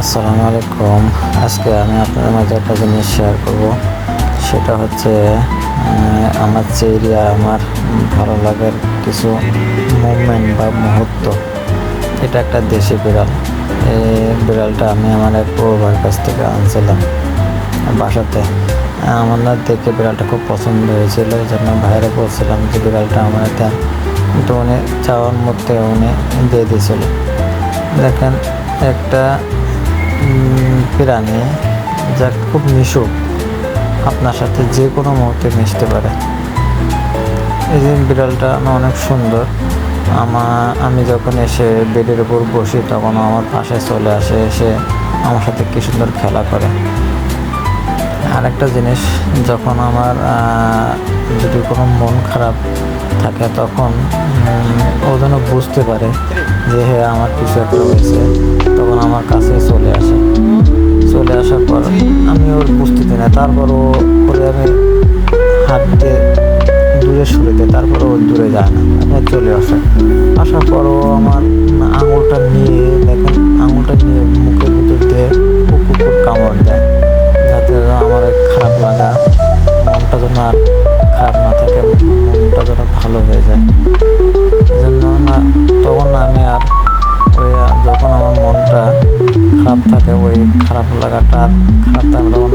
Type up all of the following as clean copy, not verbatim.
আসসালামু আলাইকুম। আজকে আমি আপনাদের মাঝে একটা জিনিস শেয়ার করব। সেটা হচ্ছে আমার চেরিয়া আমার ভালো লাগার কিছু মুভমেন্ট বা মুহূর্ত। এটা একটা দেশি বিড়াল। এই বিড়ালটা আমি আমার এক বড় ভাইয়ের কাছ থেকে আনছিলাম বাসাতে। আমার না দেখে বিড়ালটা খুব পছন্দ হয়েছিল, এই জন্য ভাইয়েরা বলছিলাম যে বিড়ালটা আমার দেন, কিন্তু উনি চাওয়ার মধ্যে উনি দিয়ে দিয়েছিল। দেখেন, একটা প্রাণী যা খুব মিশুক, আপনার সাথে যে কোনো মুহূর্তে মিশতে পারে। এই যে বিড়ালটা অনেক সুন্দর। আমি যখন এসে বেডের উপর বসি তখন আমার পাশে চলে আসে, এসে আমার সাথে কী সুন্দর খেলা করে। আর একটা জিনিস, যখন আমার যদি কোনো মন খারাপ থাকে তখন ও যেন বুঝতে পারে যে হ্যাঁ আমার কিছু একটা হয়েছে, তখন আমার কাছে চলে আসার পর আমি ওর বুঝতে দিই না, তারপর ওরে আমি হাত দিয়ে দূরে সরে দিই, তারপর ও দূরে যায় না, আমার চলে আসার পরও আমার আঙুলটা নিয়ে দেখেন, আঙুলটা নিয়ে মুখের ভিতর দিয়ে কুকুর কামড় দেয়, যাতে আমার খারাপ লাগা মনটা যেন আর খারাপ না থাকে, মনটা যেন ভালো হয়ে যায়। এই জন্য তখন আমি আর ওই যখন আমার মনটা খারাপ থাকে, ওই খারাপ লাগাটা খারাপ থাকে, তখন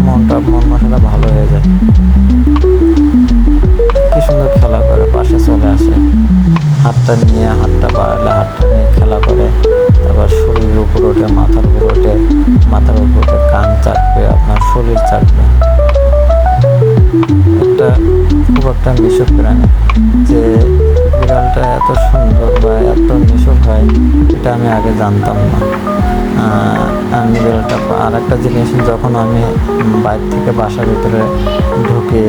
মন মশাটা ভালো হয়ে যায়। কি সুন্দর খেলা করে, পাশে চলে আসে, হাতটা বাড়ালে হাতটা নিয়ে খেলা করে, তারপর শরীরের উপর ওঠে, মাথার উপর ওঠে, কান চাটবে, আপনার শরীর চাটবে। খুব একটা মিশুক প্রাণী। যে বিড়ালটা এত সুন্দর বা এত মিশুক হয়, এটা আমি আগে জানতাম না। আমি বিড়ালটা আর একটা জিনিস, যখন আমি বাইরে থেকে বাসার ভিতরে ঢুকে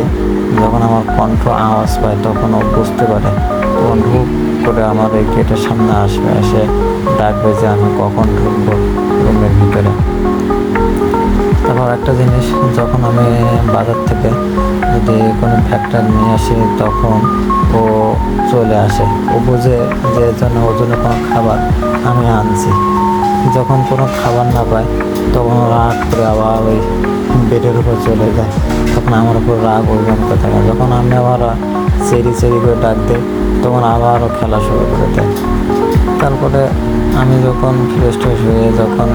যখন আমার কণ্ঠ আওয়াজ পায় তখন ও বুঝতে পারে, তখন ঢুক করে আমার এই গেটের সামনে আসবে, এসে ডাকবে যে আমি কখন ঢুকবো রুমের ভিতরে। তারপর একটা জিনিস, যখন আমি বাজার থেকে যদি কোনো ফ্যাক্টর নিয়ে আসি তখন ও চলে আসে, ও বোঝে যে যেন ওর জন্য কোনো খাবার আমি আনছি। যখন কোনো খাবার না পায় তখন ও রাগ করে আবার ওই বেডের উপর চলে যায়, তখন আমার উপর রাগ অভিমানিত থাকে। যখন আমি আবার চেরি করে ডাক দিই তখন আবারও খেলা শুরু করে দেয়। তারপরে আমি যখন ফ্রেশ হয়ে যখন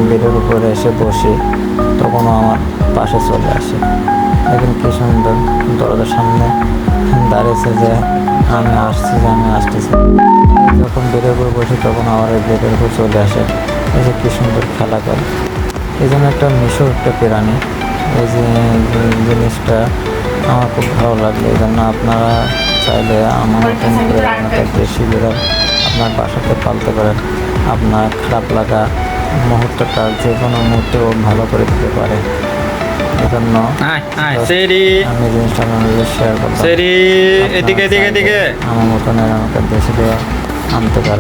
বেডের উপরে এসে বসি তখনও আমার পাশে চলে আসে। দেখেন কি সুন্দর, দরজার সামনে দাঁড়িয়েছে যে আমি আসতেছি। যখন বেডের উপর বসি তখন আমার ওই বেডের উপর চলে আসে, এসে কি সুন্দর খেলা করে। এই জন্য একটা মিশুক একটা প্রাণী, এই যে জিনিসটা আমার খুব ভালো লাগলো। এই জন্য আপনারা চাইলে আমার মতন করে একটা দেশি বিড়াল আপনার বাসাতে পালতে পারেন। আপনার খারাপ লাগা মুহূর্তটা যে কোনো মুহূর্তে ও ভালো করে দিতে পারে। এই জন্য আমি জিনিসটা আপনাদের শেয়ার করলাম। আমার মতন আমাকে দেশে আনতে পারে।